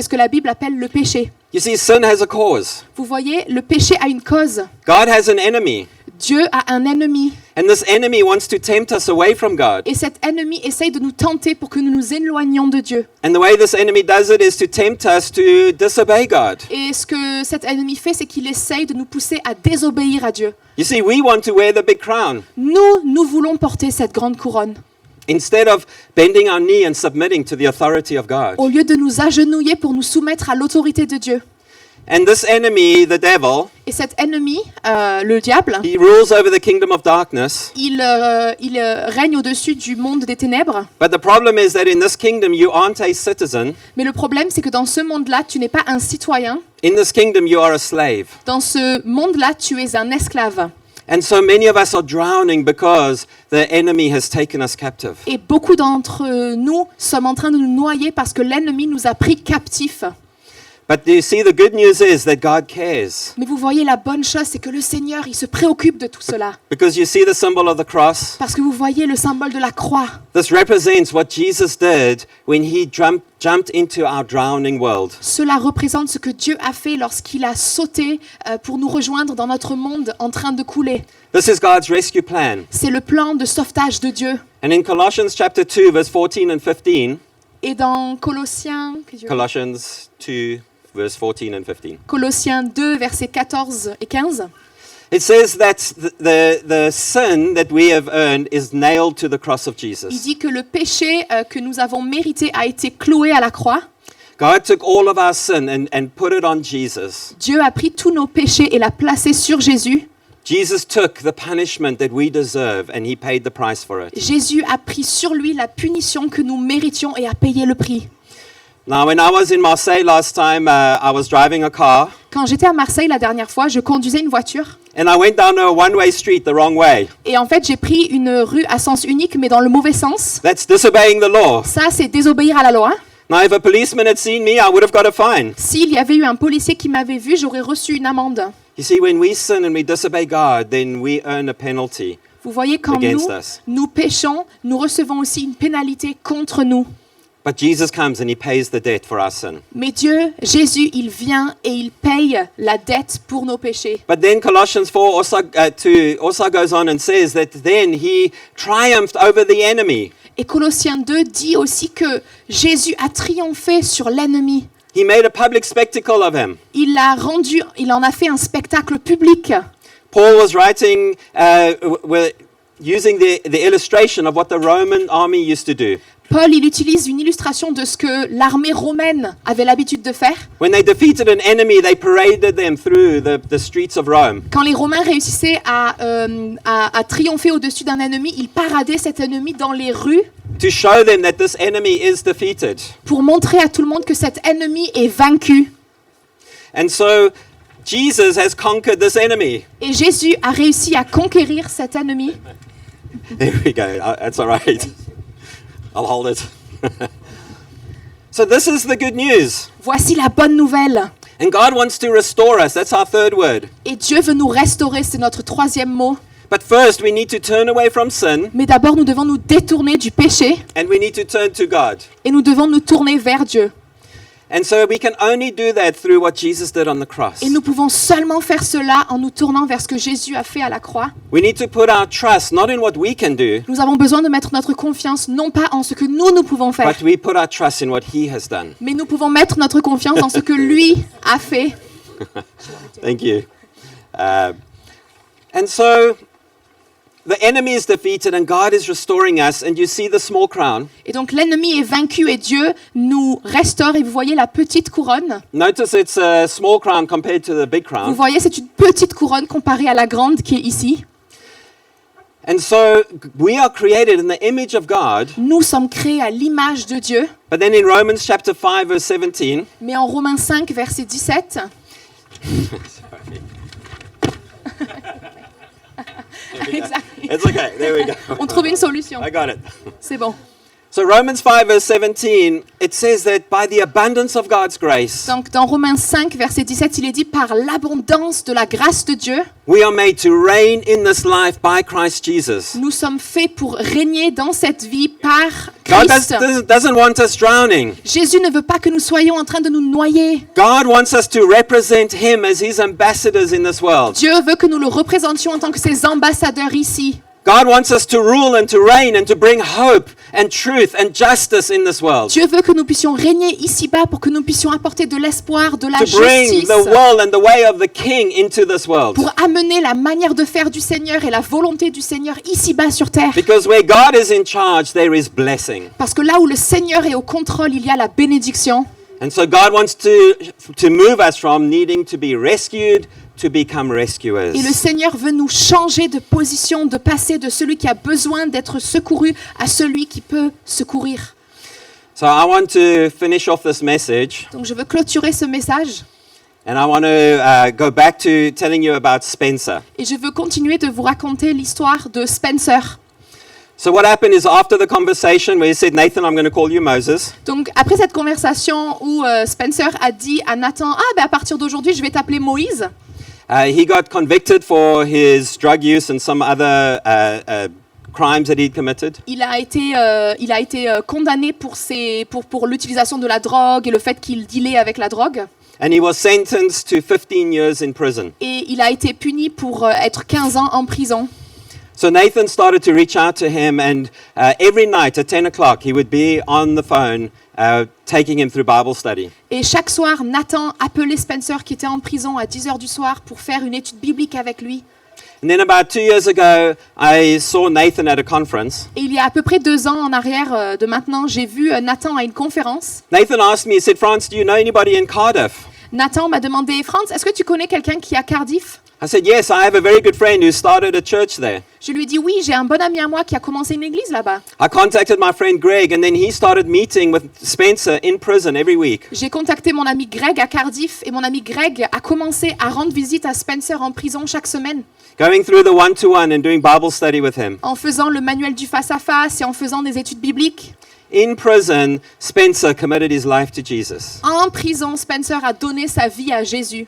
que la Bible appelle le péché. You see, sin has a cause. Vous voyez, le péché a une cause. God has an enemy. Dieu a un ennemi. And this enemy wants to tempt us away from God. Et cet ennemi essaye de nous tenter pour que nous nous éloignions de Dieu. And the way this enemy does it is to tempt us to disobey God. Et ce que cet ennemi fait, c'est qu'il essaye de nous pousser à désobéir à Dieu. You see, we want to wear the big crown. Nous voulons porter cette grande couronne. Instead of bending our knee and submitting to the authority of God. Au lieu de nous agenouiller pour nous soumettre à l'autorité de Dieu. And this enemy, the devil, Et cet ennemi, le diable, he rules over the kingdom of darkness. il règne au-dessus du monde des ténèbres. But the problem is that in this kingdom you aren't a citizen. Mais le problème, c'est que dans ce monde-là, tu n'es pas un citoyen. In this kingdom you are a slave. Dans ce monde-là, tu es un esclave. And so many of us are drowning because the enemy has taken us captive. Et beaucoup d'entre nous sommes en train de nous noyer parce que l'ennemi nous a pris captifs. But you see, the good news is that God cares. Mais vous voyez, la bonne chose, c'est que le Seigneur, il se préoccupe de tout cela. Because you see the symbol of the cross? Parce que vous voyez le symbole de la croix. This represents what Jesus did when he jumped into our drowning world. Cela représente ce que Dieu a fait lorsqu'il a sauté pour nous rejoindre dans notre monde en train de couler. This is God's rescue plan. C'est le plan de sauvetage de Dieu. And in Colossians chapter 2, verse 14 and 15, Et dans Colossiens 2, verse 14 and 15. Colossiens 2, versets 14 et 15, It says that the sin that we have earned is nailed to the cross of il Jesus. dit que le péché que nous avons mérité a été cloué à la croix. God took all of our sin and put it on Jesus. Dieu a pris tous nos péchés et l'a placé sur Jésus. Jesus took the punishment that we deserve and he paid the price for it. Jésus a pris sur lui la punition que nous méritions et a payé le prix. Now, when I was in Marseille last time, I was driving a car Quand j'étais à Marseille la dernière fois, je conduisais une voiture. and I went down a one-way street the wrong way. Et en fait, j'ai pris une rue à sens unique, mais dans le mauvais sens. That's disobeying the law. Ça, c'est désobéir à la loi. Now, if a policeman had seen me, I would have got a fine. S'il y avait eu un policier qui m'avait vu, j'aurais reçu une amende. You see, when we sin and we disobey God, then we earn a penalty. Vous voyez, quand Against us. nous péchons, nous recevons aussi une pénalité contre nous. But Jesus comes and he pays the debt for our sin. Mais Dieu, Jésus, il vient et il paye la dette pour nos péchés. But then Colossians 4 also goes on and says that then he triumphed over the enemy. Et Colossiens 2 dit aussi que Jésus a triomphé sur l'ennemi. He made a public spectacle of him. Il en a fait un spectacle public. Paul was writing, using the illustration of what the Roman army used to do. Paul, il utilise une illustration de ce que l'armée romaine avait l'habitude de faire. When they defeated an enemy, they paraded them through the streets of Rome. Quand les Romains réussissaient à triompher au-dessus d'un ennemi, ils paradaient cet ennemi dans les rues To show them that this enemy is defeated. pour montrer à tout le monde que cet ennemi est vaincu. And so Jesus has conquered this enemy. Et Jésus a réussi à conquérir cet ennemi. There we go. That's all right. I'll hold it. So this is the good news. Voici la bonne nouvelle. And God wants to restore us. That's our third word. Et Dieu veut nous restaurer, c'est notre troisième mot. But first, we need to turn away from sin Mais d'abord, nous devons nous détourner du péché and we need to turn to God. et nous devons nous tourner vers Dieu. And so we can only do that through what Jesus did on the cross. Et nous pouvons seulement faire cela en nous tournant vers ce que Jésus a fait à la croix. We need to put our trust not in what we can do, Nous avons besoin de mettre notre confiance non pas en ce que nous pouvons faire, but we put our trust in what He has done. mais nous pouvons mettre notre confiance en ce que lui a fait. Thank you. And so the enemy is defeated and God is restoring us. And you see the small crown. Et donc l'ennemi est vaincu et Dieu nous restaure. Et vous voyez la petite couronne. Notice it's a small crown compared to the big Vous crown. voyez, c'est une petite couronne comparée à la grande qui est ici. And so we are created in the image of God. Nous sommes créés à l'image de Dieu. But then in Romans chapter 5 verse 17, Mais en Romains 5, verset 17, exact. it's okay. There we go. On trouve une solution. I got it. C'est bon. So Romans 5 verse 17, it says that by the abundance of God's grace, Donc dans Romains 5, verset 17, il est dit par l'abondance de la grâce de Dieu, we are made to reign in this life by Christ Jesus. nous sommes faits pour régner dans cette vie par God Christ. doesn't want us drowning. Jésus ne veut pas que nous soyons en train de nous noyer. God wants us to represent Him as His ambassadors in this world. Dieu veut que nous le représentions en tant que ses ambassadeurs ici. God wants us to rule and to reign and to bring hope and truth and justice in this world. Dieu veut que nous puissions régner ici-bas pour que nous puissions apporter de l'espoir, de la To bring justice, the will and the way of the King into this world. pour amener la manière de faire du Seigneur et la volonté du Seigneur ici-bas sur terre. Because where God is in charge, there is blessing. Parce que là où le Seigneur est au contrôle, il y a la bénédiction. And so God wants to move us from needing to be rescued to become rescuers. Et le Seigneur veut nous changer de position, de passer de celui qui a besoin d'être secouru à celui qui peut secourir. So I want to finish off this message, Donc je veux clôturer ce message and I want to go back to telling you about Spencer. et je veux continuer de vous raconter l'histoire de Spencer. So what happened is after the conversation where he said, Nathan, I'm going to call you Moses, Donc après cette conversation où Spencer a dit à Nathan, à partir d'aujourd'hui je vais t'appeler Moïse. he got convicted for his drug use and some other crimes that he'd committed. Il a été condamné pour l'utilisation de la drogue et le fait qu'il dealait avec la drogue. And he was sentenced to 15 years in prison. Et il a été puni pour être 15 ans en prison. So Nathan started to reach out to him, and every night at 10 o'clock, he would be on the phone taking him through Bible study. Et chaque soir, Nathan appelait Spencer qui était en prison à 10h du soir pour faire une étude biblique avec lui. And then about 2 years ago, I saw Nathan at a conference. Et il y a à peu près 2 ans en arrière de maintenant, j'ai vu Nathan à une conférence. Nathan asked me, he said, France, do you know anybody in Cardiff? Nathan m'a demandé, Franz, est-ce que tu connais quelqu'un qui est à Cardiff? I said, yes, I have a very good friend who started a church there. Je lui ai dit, oui, j'ai un bon ami à moi qui a commencé une église là-bas. I contacted my friend Greg, and then he started meeting with Spencer in prison every week. J'ai contacté mon ami Greg à Cardiff et mon ami Greg a commencé à rendre visite à Spencer en prison chaque semaine Going through the one-to-one and doing Bible study with him. en faisant le manuel du face-à-face et en faisant des études bibliques. In prison, Spencer committed his life to Jesus. En prison, Spencer a donné sa vie à Jésus.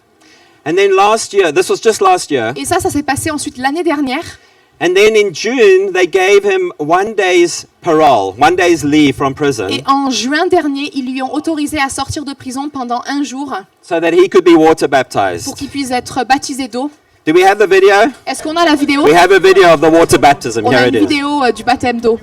And then last year, this was just last year, Et ça s'est passé ensuite l'année dernière. and then in June, they gave him 1 day's parole, 1 day's leave from prison, Et en juin dernier, ils lui ont autorisé à sortir de prison pendant 1 jour so that he could be water baptized. pour qu'il puisse être baptisé d'eau. Do we have the video? Est-ce qu'on a la vidéo? We have a video of the water baptism. On Here a it une is. vidéo du baptême d'eau.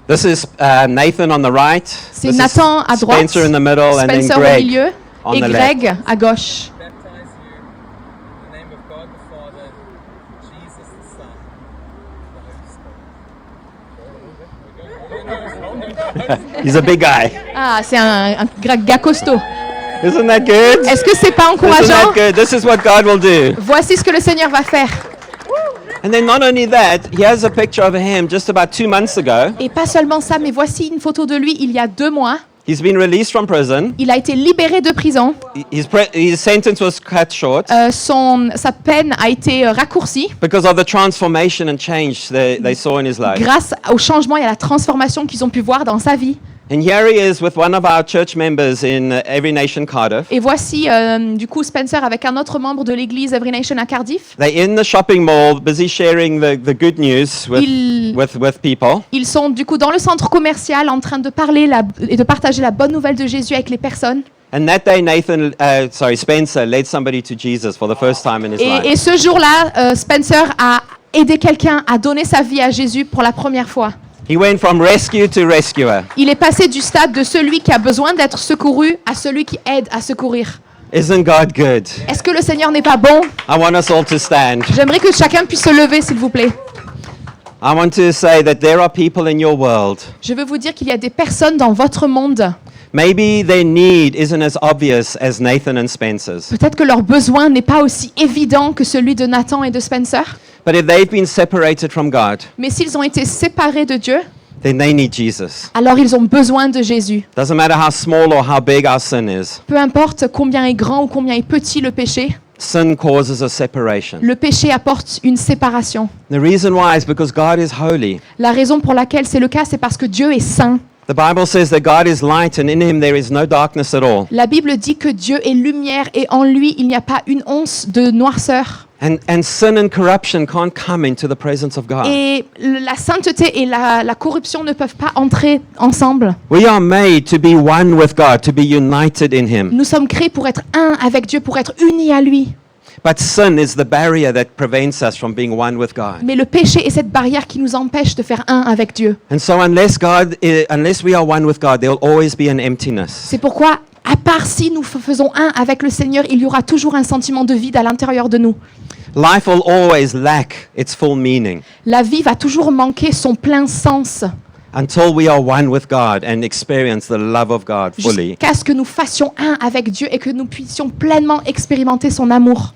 This is Nathan on the right. C'est This is Nathan à droite, Spencer in the middle, and then Spencer au Greg milieu on et the Greg à gauche. Baptize you in the name of God the Father, Jesus the Son, and the Holy Spirit. He's a big guy. Ah, c'est un gars costaud. Isn't that good? Est-ce que c'est pas Isn't that encourageant? good? This is what God will do. Voici ce que le Seigneur va faire. And then not only that, here's a picture of him just about 2 months ago. Et pas seulement ça, mais voici une photo de lui il y a 2 mois. He's been released from prison. Il a été libéré de prison. His sentence was cut short Sa peine a été raccourcie because of the transformation and change they saw in his life. grâce au changement et à la transformation qu'ils ont pu voir dans sa vie. And here he is with one of our church members in Every Nation Cardiff. Et voici du coup Spencer avec un autre membre de l'église Every Nation à Cardiff. They're in the shopping mall, busy sharing the good news with people. Ils sont du coup dans le centre commercial en train de parler et de partager la bonne nouvelle de Jésus avec les personnes. And that day, Spencer led somebody to Jesus for the first time in his life. Et ce jour-là, Spencer a aidé quelqu'un à donner sa vie à Jésus pour la première fois. He went from rescue to rescuer. Il est passé du stade de celui qui a besoin d'être secouru à celui qui aide à secourir. Isn't God good? Est-ce que le Seigneur n'est pas bon? I want us all to stand. J'aimerais que chacun puisse se lever, s'il vous plaît. I want to say that there are people in your world. Je veux vous dire qu'il y a des personnes dans votre monde. Maybe their need isn't as obvious as Nathan and Spencer's. Peut-être que leur besoin n'est pas aussi évident que celui de Nathan et de Spencer. But if they've been separated from God, Mais s'ils ont été séparés de Dieu, then they need Jesus. alors ils ont besoin de Jésus. Doesn't matter how small or how big our sin is. Peu importe combien est grand ou combien est petit le péché, Sin causes a separation. le péché apporte une séparation. The reason why is because God is holy. La raison pour laquelle c'est le cas, c'est parce que Dieu est saint. The Bible says that God is light and in him there is no darkness at all. La Bible dit que Dieu est lumière et en lui, il n'y a pas une once de noirceur. And sin and corruption can't come into the presence of God. Et la sainteté et la corruption ne peuvent pas entrer ensemble. We are made to be one with God, to be united in him. Nous sommes créés pour être un avec Dieu, pour être unis à lui. But sin is the barrier that prevents us from being one with God. Mais le péché est cette barrière qui nous empêche de faire un avec Dieu. And so unless we are one with God, there will always be an emptiness. C'est pourquoi, à part si nous faisons un avec le Seigneur, il y aura toujours un sentiment de vide à l'intérieur de nous. Life will always lack its full meaning La vie va toujours manquer son plein sens until we are one with God and experience the love of God fully. jusqu'à ce que nous fassions un avec Dieu et que nous puissions pleinement expérimenter son amour.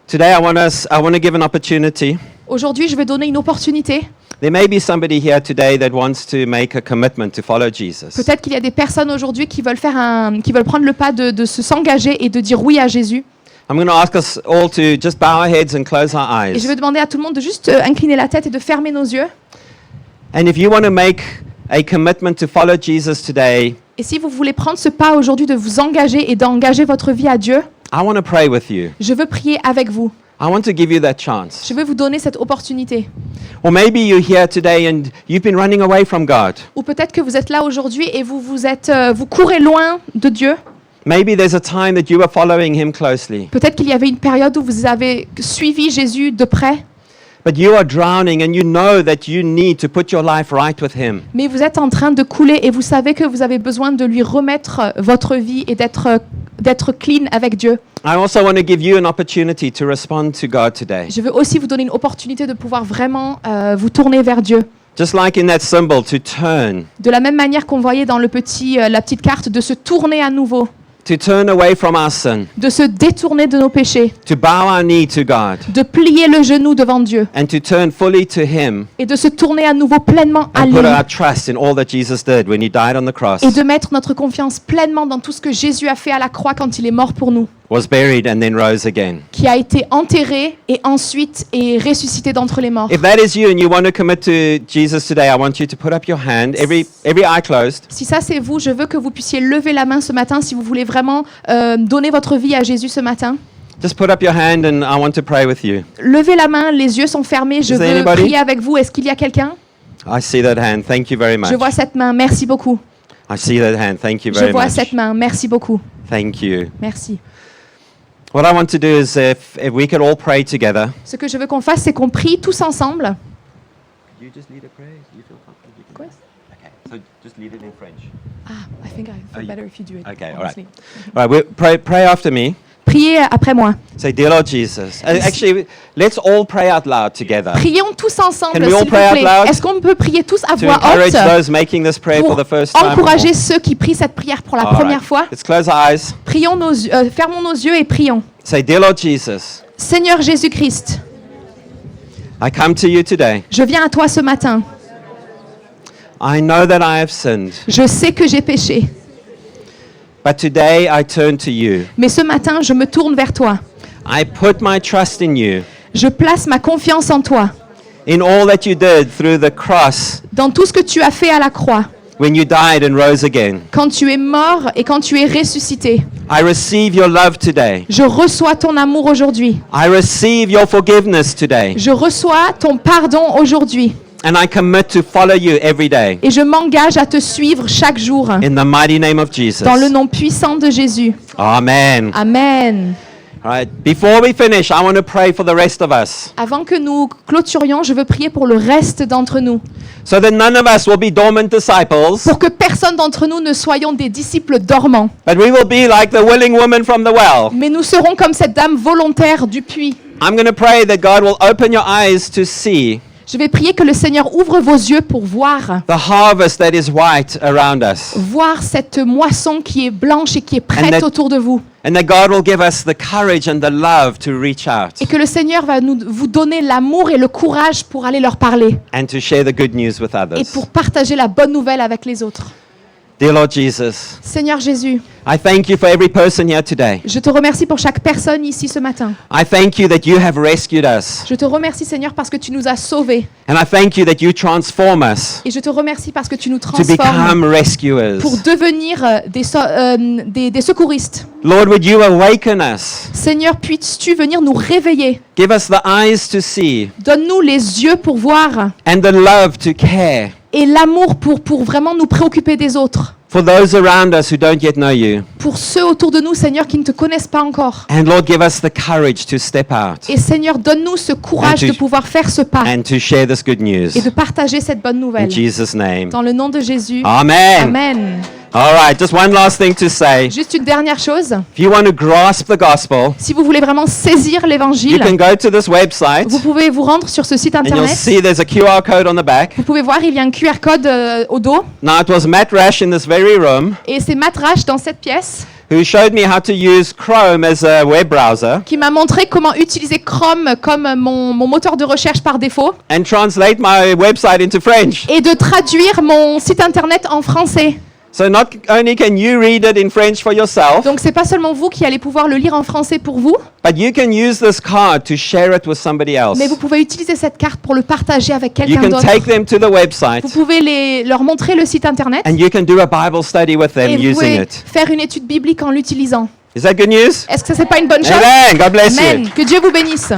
Today I want to give an opportunity. Aujourd'hui, je vais donner une opportunité. There may be somebody here today that wants to make a commitment to follow Jesus. Peut-être qu'il y a des personnes aujourd'hui qui veulent prendre le pas de s'engager et de dire oui à Jésus. I'm going to ask us all to just bow our heads and close our Et je eyes. vais demander à tout le monde de juste incliner la tête et de fermer nos yeux. And if you want to make a commitment to follow Jesus today, Et si vous voulez prendre ce pas aujourd'hui de vous engager et d'engager votre vie à Dieu, I want to pray with you. je veux prier avec vous. I want to give you that chance. Je veux vous donner cette opportunité. Or maybe you're here today and you've been running away from God. Ou peut-être que vous êtes là aujourd'hui et vous courez loin de Dieu. Maybe there's a time that you were following him closely, Peut-être qu'il y avait une période où vous avez suivi Jésus de près, but you are drowning and you know that you need to put your life right with him. mais vous êtes en train de couler et vous savez que vous avez besoin de lui remettre votre vie et d'être clean avec Dieu. I also want to give you an opportunity to respond to God today. Je veux aussi vous donner une opportunité de pouvoir vraiment vous tourner vers Dieu. Just like in that symbol, to turn, De la même manière qu'on voyait dans la petite carte, de se tourner à nouveau, to turn away from our sin, de se détourner de nos péchés, to bow our knee to God, de plier le genou devant Dieu and to turn fully to him et de se tourner à nouveau pleinement à and lui put our trust in all that Jesus did when he died on the cross, et de mettre notre confiance pleinement dans tout ce que Jésus a fait à la croix quand il est mort pour nous, was buried and then rose again. qui a été enterré et ensuite est ressuscité d'entre les morts. If that is you and you want to commit to Jesus today, I want you to put up your hand, every eye closed. Si ça c'est vous, je veux que vous puissiez lever la main ce matin si vous voulez vraiment donner votre vie à Jésus ce matin. Just put up your hand and I want to pray with you. Levez la main, les yeux sont fermés, je Is there veux anybody? prier avec vous. Est-ce qu'il y a quelqu'un? I see that hand. Thank you very much. Je vois cette main, merci beaucoup. I see that hand. Thank you Je very vois much. cette main, merci beaucoup. Thank you. Merci. What I want to do is if we could all pray together. Ce que je veux qu'on fasse, c'est qu'on prie tous ensemble. You just lead a prayer. You feel comfortable. Quoi? Okay. So just lead it in French. Ah, I think I feel you- better if you do it. Okay, all right. honestly. All right, pray after me. Priez après moi. Say, dear Lord Jesus. Actually, let's all pray out loud together Prions tous ensemble, Can s'il we all vous pray out plaît. loud? Est-ce qu'on peut prier tous à to voix encourage haute those making this prayer for pour the first time. encourager ceux qui prient cette prière pour la All première right. fois? Let's close our eyes. Prions fermons nos yeux et prions. Say, dear Lord Jesus, Seigneur Jésus-Christ, I come to you today. Je viens à toi ce matin. I know that I have sinned, Je sais que j'ai péché. but today I turn to you. Mais ce matin, je me tourne vers toi. I put my trust in you, Je place ma confiance en toi. in all that you did through the cross Dans tout ce que tu as fait à la croix. when you died and rose again. Quand tu es mort et quand tu es ressuscité. I receive your love today. Je reçois ton amour aujourd'hui. I receive your forgiveness today. Je reçois ton pardon aujourd'hui. And I commit to follow you every day. Et je m'engage à te suivre chaque jour. In the mighty name of Jesus. Dans le nom puissant de Jésus. Amen. Amen. All right. Before we finish, I want to pray for the rest of us, Avant que nous clôturions, je veux prier pour le reste d'entre nous. so that none of us will be dormant disciples, Pour que personne d'entre nous ne soyons des disciples dormants. but we will be like the willing woman from the well. Mais nous serons comme cette dame volontaire du puits. I'm going to pray that God will open your eyes to see Je vais prier que le Seigneur ouvre vos yeux pour voir. the harvest that is white around us, Voir cette moisson qui est blanche et qui est And prête that- autour de vous. and that God will give us the courage and the love to reach out Et que le Seigneur va vous donner l'amour et le courage pour aller leur parler. and to share the good news with Et others. pour partager la bonne nouvelle avec les autres. Dear Lord Jesus, Seigneur Jésus, I thank you for every person here today. je te remercie pour chaque personne ici ce matin. I thank you that you have rescued us. Je te remercie Seigneur parce que tu nous as sauvés. And I thank you that you transform us Et je te remercie parce que tu nous to transformes become rescuers. pour devenir des secouristes. Lord, would you awaken us? Seigneur, puisses-tu venir nous réveiller? Give us the eyes to see Donne-nous les yeux pour voir and the love to care et l'amour pour vraiment nous préoccuper des autres. for those around us who don't yet know you. Pour ceux autour de nous, Seigneur, qui ne te connaissent pas encore. And Lord, give us the courage to step out Et Seigneur, donne-nous ce courage And to- de pouvoir faire ce pas and to share this good news. et de partager cette bonne In nouvelle. Jesus' name. Dans le nom de Jésus. Amen. Amen. All right, just one last thing to say. Juste une dernière chose. If you want to grasp the gospel, Si vous voulez vraiment saisir you l'évangile, can go to this website vous pouvez vous rendre sur ce site and you'll internet. see there's a QR code on the back. Vous pouvez voir, il y a un QR code au dos. Now, it was Matt Rash in this very room Et c'est Matt Rash dans cette pièce who showed me how to use Chrome as a web browser qui m'a montré comment utiliser Chrome comme mon moteur de recherche par défaut and translate my website into French. et de traduire mon site internet en français. So not only can you read it in French for yourself, Donc c'est pas seulement vous qui allez pouvoir le lire en français pour vous, but you can use this card to share it with somebody else. mais vous pouvez utiliser cette carte pour le partager avec You quelqu'un can d'autre. take them to the website Vous pouvez leur montrer le site internet and you can do a Bible study with them et vous using pouvez it. faire une étude biblique en l'utilisant. Is that good news? Est-ce que c'est pas une bonne chose? Amen. God bless Amen. you. Que Dieu vous bénisse.